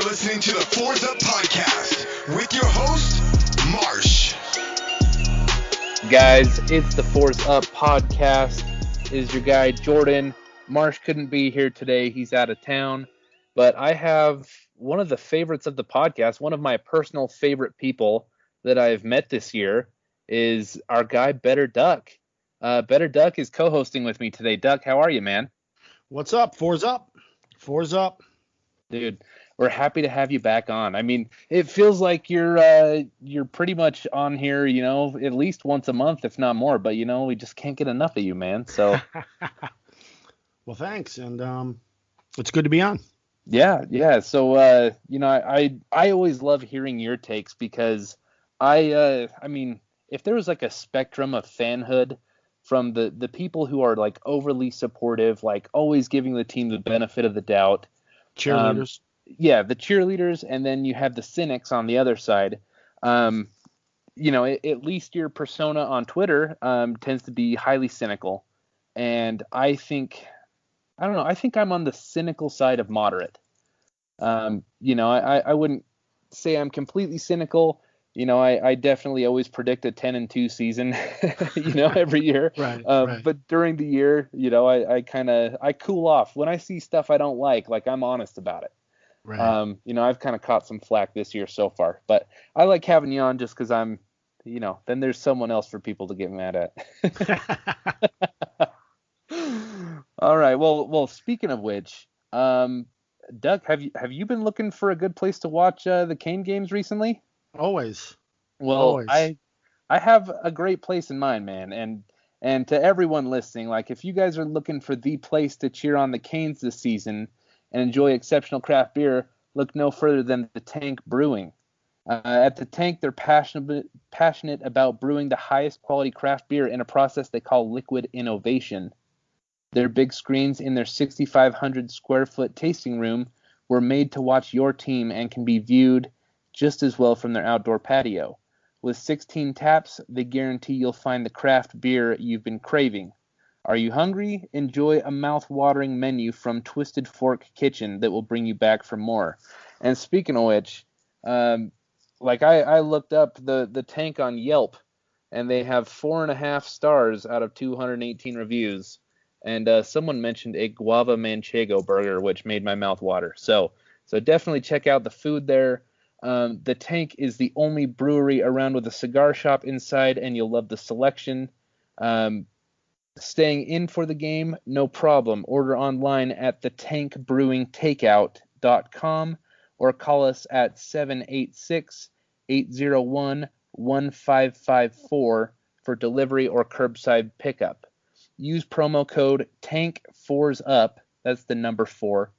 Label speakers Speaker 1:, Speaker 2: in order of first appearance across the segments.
Speaker 1: listening to the Fours Up Podcast with your host, Marsh.
Speaker 2: Guys, it's the Fours Up Podcast. It is your guy, Jordan. Marsh couldn't be here today. He's out of town. But I have one of the favorites of the podcast, one of my personal favorite people that I've met this year is our guy, BetterDuck. BetterDuck is co-hosting with me today. Duck, how are you, man?
Speaker 3: What's up? Fours up. Fours up.
Speaker 2: Dude, we're happy to have you back on. I mean, it feels like you're pretty much on here, you know, at least once a month, if not more. But, you know, we just can't get enough of you, man. So,
Speaker 3: well, thanks. And it's good to be on.
Speaker 2: Yeah. So, you know, I always love hearing your takes because I mean, if there was like a spectrum of fanhood from the people who are like overly supportive, like always giving the team the benefit of the doubt.
Speaker 3: Cheerleaders.
Speaker 2: Yeah, the cheerleaders, and then you have the cynics on the other side. You know, at least your persona on Twitter tends to be highly cynical. And I think I'm on the cynical side of moderate. You know, I wouldn't say I'm completely cynical. You know, I definitely always predict a 10-2 season, you know, every year.
Speaker 3: Right.
Speaker 2: But during the year, you know, I cool off. When I see stuff I don't like I'm honest about it.
Speaker 3: Right.
Speaker 2: You know, I've kind of caught some flack this year so far. But I like having you on just because I'm, you know, then there's someone else for people to get mad at. All right. Well, speaking of which, Doug, have you been looking for a good place to watch the Cane games recently?
Speaker 3: Always.
Speaker 2: Well,
Speaker 3: Always.
Speaker 2: I have a great place in mind, man, and to everyone listening, like if you guys are looking for the place to cheer on the Canes this season and enjoy exceptional craft beer, look no further than the Tank Brewing. At the Tank, they're passionate about brewing the highest quality craft beer in a process they call liquid innovation. Their big screens in their 6,500 square foot tasting room were made to watch your team and can be viewed just as well from their outdoor patio. With 16 taps, they guarantee you'll find the craft beer you've been craving. Are you hungry? Enjoy a mouth-watering menu from Twisted Fork Kitchen that will bring you back for more. And speaking of which, like I looked up the Tank on Yelp, and they have 4.5 stars out of 218 reviews. And someone mentioned a guava manchego burger, which made my mouth water. So definitely check out the food there. The Tank is the only brewery around with a cigar shop inside, and you'll love the selection. Staying in for the game, no problem. Order online at thetankbrewingtakeout.com or call us at 786-801-1554 for delivery or curbside pickup. Use promo code TANK4SUP, that's the number 4,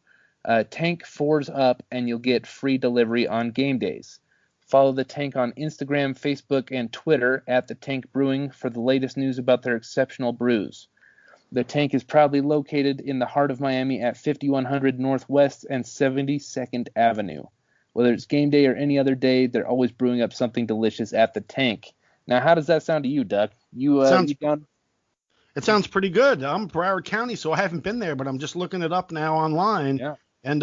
Speaker 2: Tank4SUP, and you'll get free delivery on game days. Follow the Tank on Instagram, Facebook, and Twitter at The Tank Brewing for the latest news about their exceptional brews. The Tank is proudly located in the heart of Miami at 5100 Northwest and 72nd Avenue. Whether it's game day or any other day, they're always brewing up something delicious at the Tank. Now, how does that sound to you, Duck? You down?
Speaker 3: It sounds pretty good. I'm Broward County, so I haven't been there, but I'm just looking it up now online.
Speaker 2: Yeah.
Speaker 3: And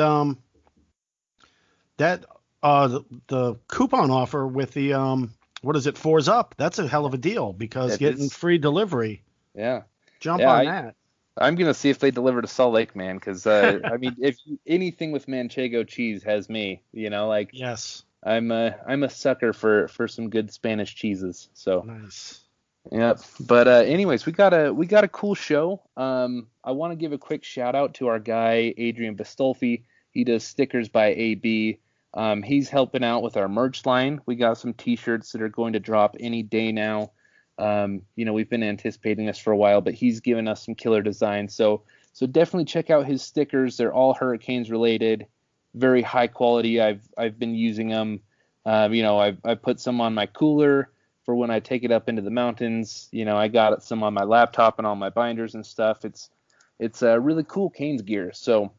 Speaker 3: that the coupon offer with the what is it, Fours Up? That's a hell of a deal because getting free delivery.
Speaker 2: Yeah.
Speaker 3: Jump on that.
Speaker 2: I'm gonna see if they deliver to Salt Lake, man, because I mean, if anything with manchego cheese has me, you know, like
Speaker 3: yes,
Speaker 2: I'm a sucker for some good Spanish cheeses. So
Speaker 3: nice.
Speaker 2: Yeah, but anyways, we got a cool show. I want to give a quick shout out to our guy Adrian Bastolfi. He does stickers by AB. He's helping out with our merch line. We got some T-shirts that are going to drop any day now. You know, we've been anticipating this for a while, but he's given us some killer designs. So definitely check out his stickers. They're all Hurricanes related, very high quality. I've been using them. You know, I've put some on my cooler for when I take it up into the mountains. You know, I got some on my laptop and all my binders and stuff. It's really cool Canes gear. So,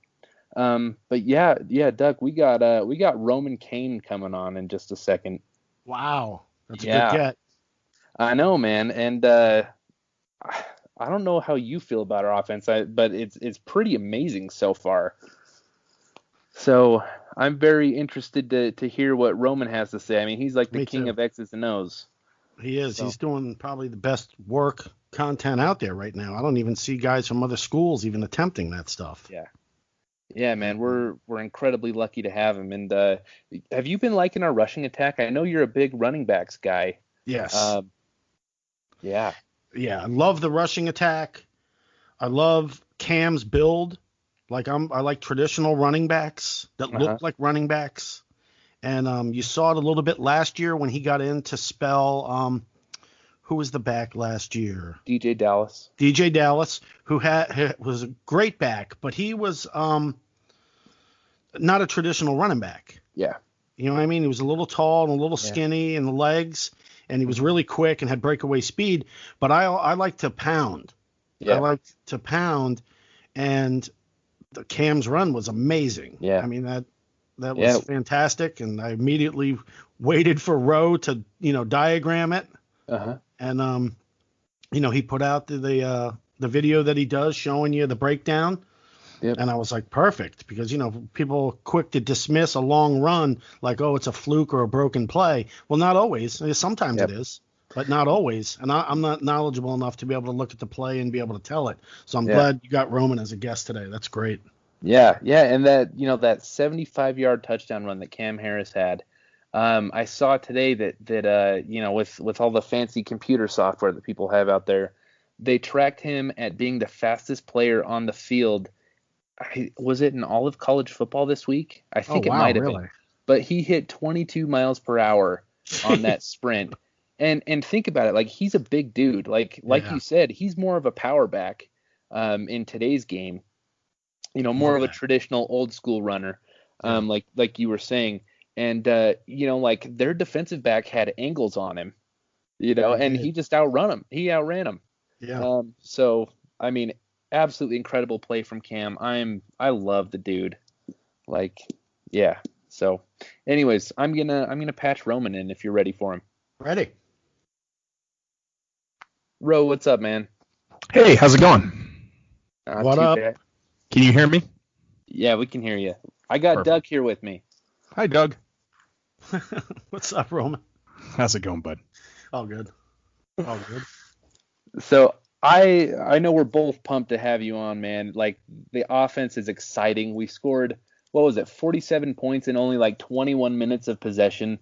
Speaker 2: but yeah, Doug, we got RomanCane coming on in just a second.
Speaker 3: Wow, that's a good get.
Speaker 2: I know, man, and I don't know how you feel about our offense, but it's pretty amazing so far. So, I'm very interested to hear what Roman has to say. I mean, he's like the
Speaker 3: Me
Speaker 2: king
Speaker 3: too.
Speaker 2: of X's and O's.
Speaker 3: He is.
Speaker 2: So.
Speaker 3: He's doing probably the best work content out there right now. I don't even see guys from other schools even attempting that stuff.
Speaker 2: Yeah. Yeah, man, we're incredibly lucky to have him. And have you been liking our rushing attack? I know you're a big running backs guy.
Speaker 3: Yes.
Speaker 2: Yeah.
Speaker 3: Yeah, I love the rushing attack. I love Cam's build. Like I like traditional running backs that look like running backs. And you saw it a little bit last year when he got in to spell who was the back last year?
Speaker 2: DJ Dallas.
Speaker 3: DJ Dallas, who was a great back, but he was not a traditional running back.
Speaker 2: Yeah.
Speaker 3: You know what I mean? He was a little tall and a little skinny in the legs, and he was really quick and had breakaway speed. But I like to pound.
Speaker 2: Yeah.
Speaker 3: I like to pound, and the Cam's run was amazing.
Speaker 2: Yeah.
Speaker 3: I mean that was fantastic, and I immediately waited for Roe to diagram it. And he put out the video that he does showing you the breakdown. Yep. And I was like, perfect, because people are quick to dismiss a long run like, oh, it's a fluke or a broken play. Well, not always. Sometimes it is, but not always. And I'm not knowledgeable enough to be able to look at the play and be able to tell it. So I'm glad you got Roman as a guest today. That's great.
Speaker 2: Yeah, and that that 75-yard touchdown run that Cam Harris had. I saw today that with all the fancy computer software that people have out there, they tracked him at being the fastest player on the field. Was it in all of college football this week? I think it might have been. But he hit 22 miles per hour on that sprint. And think about it, like he's a big dude. Like you said, he's more of a power back in today's game. More of a traditional old school runner, like you were saying. And like their defensive back had angles on him, and he just outran him. He outran him.
Speaker 3: Yeah.
Speaker 2: So I mean, absolutely incredible play from Cam. I love the dude. Like, yeah. So, anyways, I'm gonna patch Roman in if you're ready for him.
Speaker 3: Ready.
Speaker 2: Ro, what's up, man?
Speaker 4: Hey, how's it going?
Speaker 3: What up?
Speaker 2: Bad.
Speaker 4: Can you hear me?
Speaker 2: Yeah, we can hear you. I got
Speaker 4: Perfect.
Speaker 2: Doug here with me.
Speaker 4: Hi, Doug.
Speaker 3: What's up, Roman?
Speaker 4: How's it going, bud?
Speaker 3: All good. All good.
Speaker 2: So I know we're both pumped to have you on, man. Like the offense is exciting. We scored, 47 points in only like 21 minutes of possession.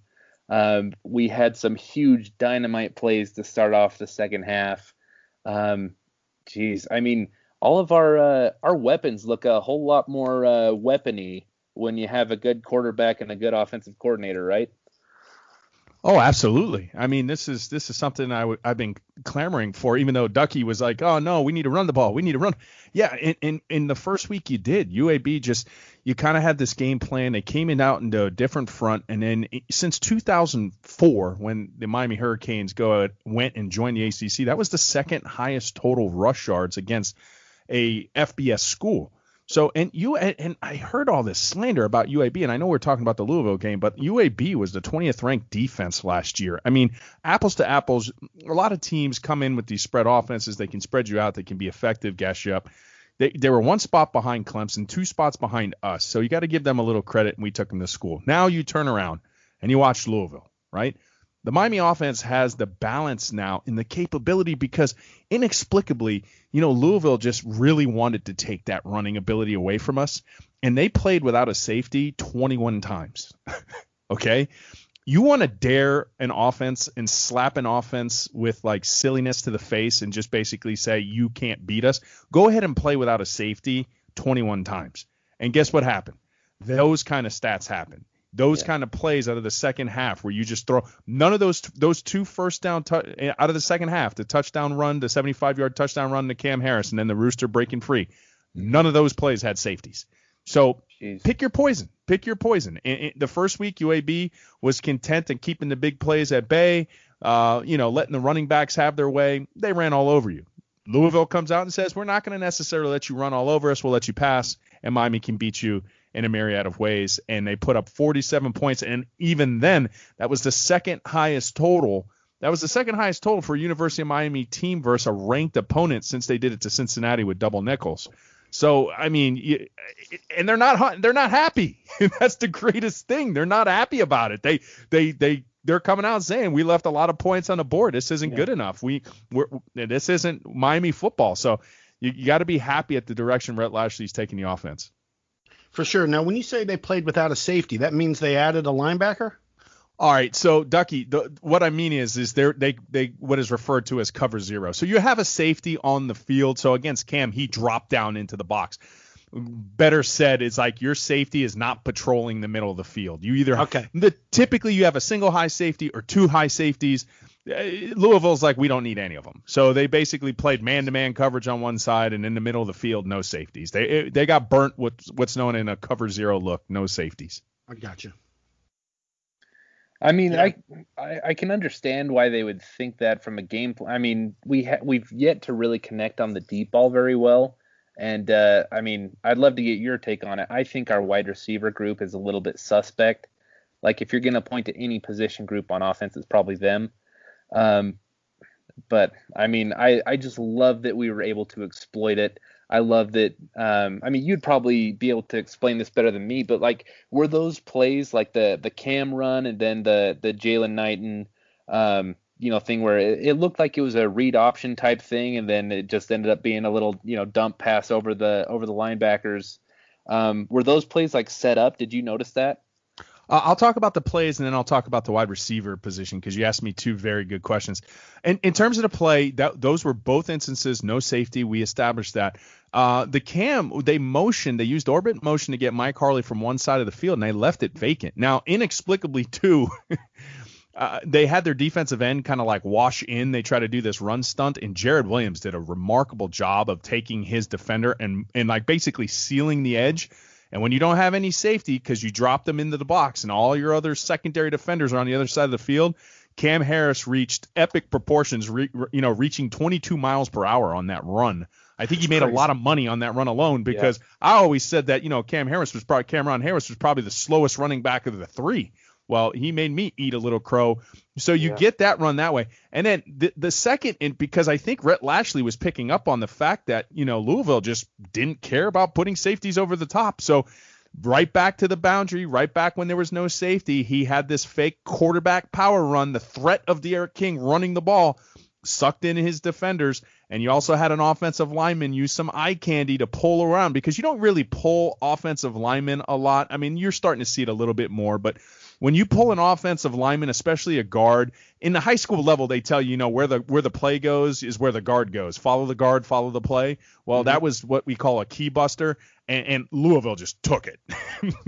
Speaker 2: We had some huge dynamite plays to start off the second half. I mean, all of our weapons look a whole lot more weapony when you have a good quarterback and a good offensive coordinator, right?
Speaker 4: Oh, absolutely. I mean, this is something I've been clamoring for, even though Ducky was like, oh, no, we need to run the ball. We need to run. Yeah, in the first week you did. UAB you kind of had this game plan. They came out into a different front. And then since 2004, when the Miami Hurricanes went and joined the ACC, that was the second highest total rush yards against a FBS school. So, and I heard all this slander about UAB, and I know we're talking about the Louisville game, but UAB was the 20th ranked defense last year. I mean, apples to apples, a lot of teams come in with these spread offenses. They can spread you out. They can be effective, gas you up. They were one spot behind Clemson, 2 spots behind us. So you got to give them a little credit, and we took them to school. Now you turn around and you watch Louisville, right? The Miami offense has the balance now and the capability because inexplicably, Louisville just really wanted to take that running ability away from us, and they played without a safety 21 times. Okay? You want to dare an offense and slap an offense with like silliness to the face and just basically say you can't beat us? Go ahead and play without a safety 21 times. And guess what happened? Those kind of stats happen. Those kind of plays out of the second half where you just throw none of those 2 first down out of the second half, the touchdown run, the 75-yard touchdown run to Cam Harris, and then the Rooster breaking free. None of those plays had safeties. So pick your poison. Pick your poison. The first week, UAB was content in keeping the big plays at bay, letting the running backs have their way. They ran all over you. Louisville comes out and says, we're not going to necessarily let you run all over us. We'll let you pass, and Miami can beat you in a myriad of ways. And they put up 47 points. And even then, that was the second highest total. That was the second highest total for a University of Miami team versus a ranked opponent since they did it to Cincinnati with double nickels. So, I mean, and they're not happy. That's the greatest thing. They're not happy about it. They're coming out saying we left a lot of points on the board. This isn't good enough. This isn't Miami football. So you got to be happy at the direction Rhett Lashley's taking the offense.
Speaker 3: For sure. Now, when you say they played without a safety, that means they added a linebacker?
Speaker 4: All right, so Ducky, what I mean is they what is referred to as cover zero. So you have a safety on the field. So against Cam, he dropped down into the box. Better said, it's like your safety is not patrolling the middle of the field. You either typically you have a single high safety or two high safeties. Louisville's like, we don't need any of them. So they basically played man-to-man coverage on one side, and in the middle of the field, no safeties. They got burnt with what's known in a cover zero look, no safeties.
Speaker 3: I got you.
Speaker 2: I mean, I can understand why they would think that from a game plan. I mean, we've yet to really connect on the deep ball very well. And, I mean, I'd love to get your take on it. I think our wide receiver group is a little bit suspect. Like, if you're going to point to any position group on offense, it's probably them. But, I mean, I just love that we were able to exploit it. I love that. I mean, you'd probably be able to explain this better than me, but like, were those plays like the Cam run and then the Jalen Knighton, thing where it looked like it was a read option type thing, and then it just ended up being a little, dump pass over the linebackers. Were those plays like set up? Did you notice that?
Speaker 4: I'll talk about the plays, and then I'll talk about the wide receiver position, because you asked me two very good questions. And in terms of the play, those were both instances, no safety. We established that. The Cam, they used orbit motion to get Mike Harley from one side of the field, and they left it vacant. Now, inexplicably, too, they had their defensive end kind of like wash in. They try to do this run stunt, and Jared Williams did a remarkable job of taking his defender and like basically sealing the edge. And when you don't have any safety because you drop them into the box and all your other secondary defenders are on the other side of the field, Cam Harris reached epic proportions, reaching 22 miles per hour on that run. I think he made a lot of money on that run alone, because I always said that, Cameron Harris was probably the slowest running back of the three. Well, he made me eat a little crow. So you get that run that way. And then the second, because I think Rhett Lashley was picking up on the fact that, Louisville just didn't care about putting safeties over the top. So right back to the boundary, right back when there was no safety, he had this fake quarterback power run, the threat of D'Eriq King running the ball, sucked in his defenders. And you also had an offensive lineman use some eye candy to pull around, because you don't really pull offensive linemen a lot. I mean, you're starting to see it a little bit more, but when you pull an offensive lineman, especially a guard, in the high school level, they tell you, where the play goes is where the guard goes. Follow the guard, follow the play. Well, that was what we call a key buster, and Louisville just took it.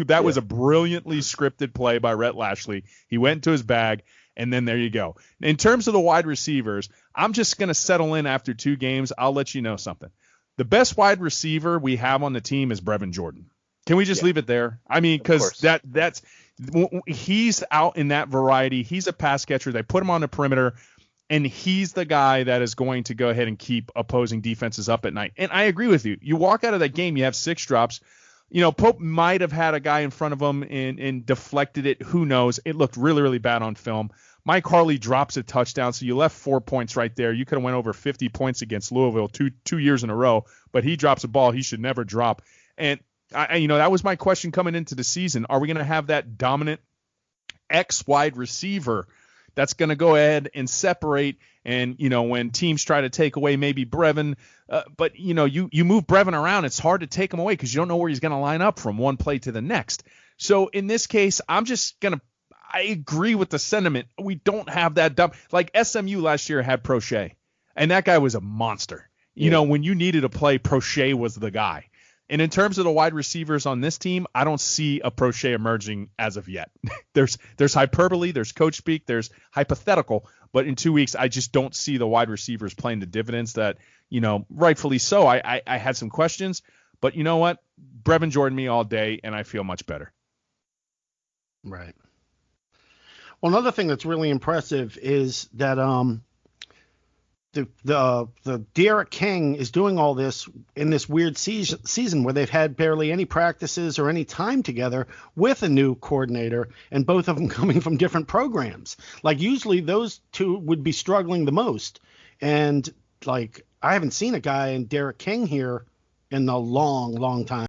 Speaker 4: That was a brilliantly scripted play by Rhett Lashley. He went into his bag, and then there you go. In terms of the wide receivers, I'm just going to settle in after 2 games. I'll let you know something. The best wide receiver we have on the team is Brevin Jordan. Can we just leave it there? I mean, because that's he's out in that variety. He's a pass catcher. They put him on the perimeter, and he's the guy that is going to go ahead and keep opposing defenses up at night. And I agree with you. You walk out of that game, you have 6 drops. Pope might have had a guy in front of him and deflected it. Who knows? It looked really, really bad on film. Mike Harley drops a touchdown, so you left 4 points right there. You could have went over 50 points against Louisville two years in a row, but he drops a ball he should never drop. And that was my question coming into the season. Are we going to have that dominant X wide receiver that's going to go ahead and separate? And, when teams try to take away maybe Brevin, but, you move Brevin around, it's hard to take him away because you don't know where he's going to line up from one play to the next. So in this case, I agree with the sentiment. We don't have that dumb. Like SMU last year had Prochet, and that guy was a monster. When you needed a play, Prochet was the guy. And in terms of the wide receivers on this team, I don't see a Prochet emerging as of yet. There's hyperbole, there's coach speak, there's hypothetical, but in 2 weeks, I just don't see the wide receivers playing the dividends that, rightfully so. I had some questions, but you know what? Brevin Jordan me all day, and I feel much better.
Speaker 3: Right. Well, another thing that's really impressive is that the D'Eriq King is doing all this in this weird season where they've had barely any practices or any time together with a new coordinator, and both of them coming from different programs. Like, usually those two would be struggling the most. And like, I haven't seen a guy in D'Eriq King here in a long, long time.